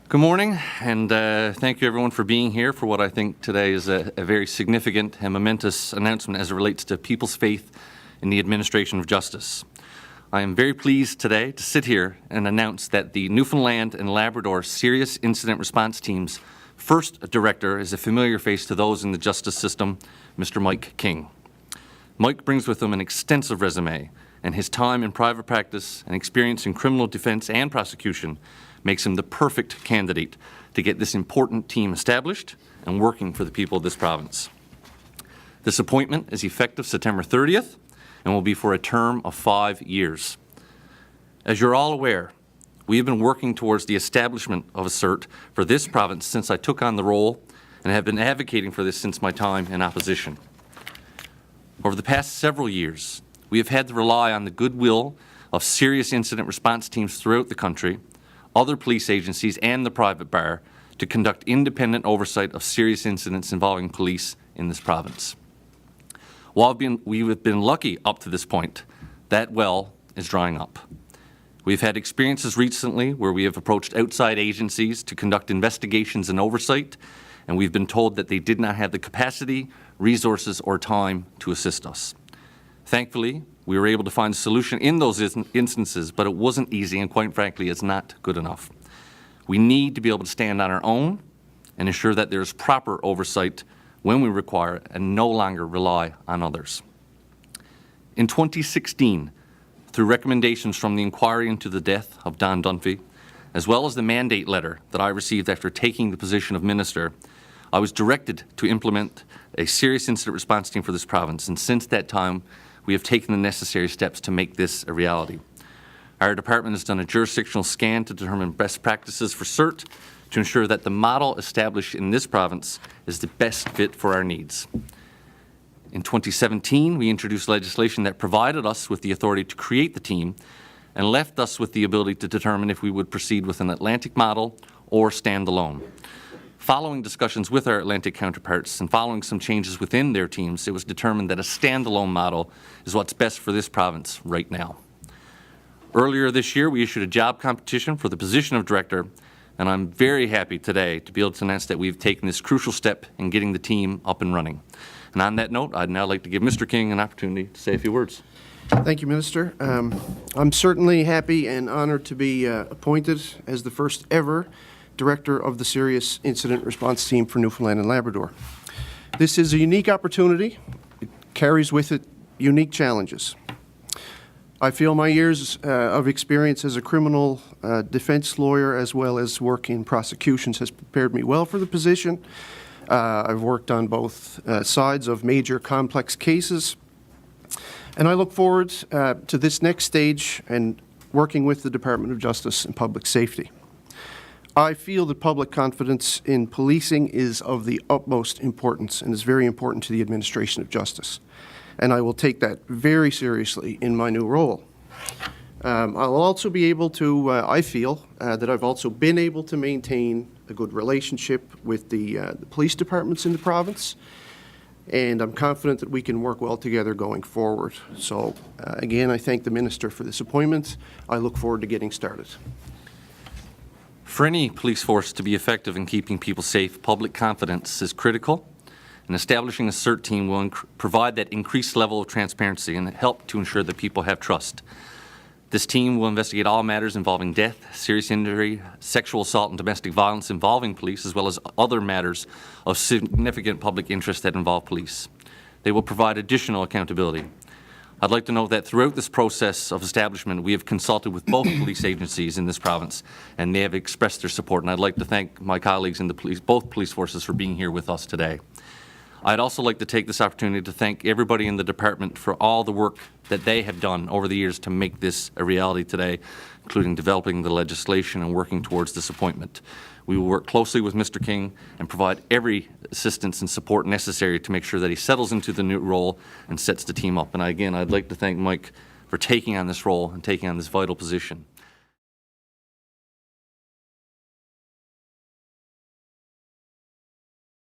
Good morning, and thank you everyone for being here for what I think today is a very significant and momentous announcement as it relates to people's faith in the administration of justice. I am very pleased today to sit here and announce that the Newfoundland and Labrador Serious Incident Response Team's first director is a familiar face to those in the justice system, Mr. Mike King. Mike brings with him an extensive resume, and his time in private practice and experience in criminal defense and prosecution makes him the perfect candidate to get this important team established and working for the people of this province. This appointment is effective September 30th and will be for a term of 5 years. As you're all aware, we have been working towards the establishment of a CERT for this province since I took on the role and have been advocating for this since my time in opposition. Over the past several years, we have had to rely on the goodwill of serious incident response teams throughout the country, other police agencies and the private bar to conduct independent oversight of serious incidents involving police in this province. While we have been lucky up to this point, that well is drying up. We've had experiences recently where we have approached outside agencies to conduct investigations and oversight, and we've been told that they did not have the capacity, resources, or time to assist us. Thankfully, we were able to find a solution in those instances, but it wasn't easy, and quite frankly, it's not good enough. We need to be able to stand on our own and ensure that there's proper oversight when we require it and no longer rely on others. In 2016, through recommendations from the inquiry into the death of Don Dunphy, as well as the mandate letter that I received after taking the position of minister, I was directed to implement a serious incident response team for this province, and since that time, we have taken the necessary steps to make this a reality. Our department has done a jurisdictional scan to determine best practices for CERT to ensure that the model established in this province is the best fit for our needs. In 2017, we introduced legislation that provided us with the authority to create the team and left us with the ability to determine if we would proceed with an Atlantic model or stand alone. Following discussions with our Atlantic counterparts and following some changes within their teams, it was determined that a standalone model is what's best for this province right now. Earlier this year, we issued a job competition for the position of director, and I'm very happy today to be able to announce that we've taken this crucial step in getting the team up and running. And on that note, I'd now like to give Mr. King an opportunity to say a few words. Thank you, Minister. I'm certainly happy and honored to be appointed as the first ever Director of the Serious Incident Response Team for Newfoundland and Labrador. This is a unique opportunity. It carries with it unique challenges. I feel my years of experience as a criminal defense lawyer as well as work in prosecutions has prepared me well for the position. I've worked on both sides of major complex cases, and I look forward to this next stage and working with the Department of Justice and Public Safety. I feel that public confidence in policing is of the utmost importance and is very important to the administration of justice. And I will take that very seriously in my new role. I'll also be able to, I feel, that I've also been able to maintain a good relationship with the police departments in the province. And I'm confident that we can work well together going forward. So, again, I thank the Minister for this appointment. I look forward to getting started. For any police force to be effective in keeping people safe, public confidence is critical, and establishing a CERT team will provide that increased level of transparency and help to ensure that people have trust. This team will investigate all matters involving death, serious injury, sexual assault, and domestic violence involving police, as well as other matters of significant public interest that involve police. They will provide additional accountability. I'd like to note that throughout this process of establishment, we have consulted with both police agencies in this province, and they have expressed their support. And I'd like to thank my colleagues in both police forces for being here with us today. I'd also like to take this opportunity to thank everybody in the department for all the work that they have done over the years to make this a reality today, including developing the legislation and working towards this appointment. We will work closely with Mr. King and provide every assistance and support necessary to make sure that he settles into the new role and sets the team up. And again, I'd like to thank Mike for taking on this role and taking on this vital position.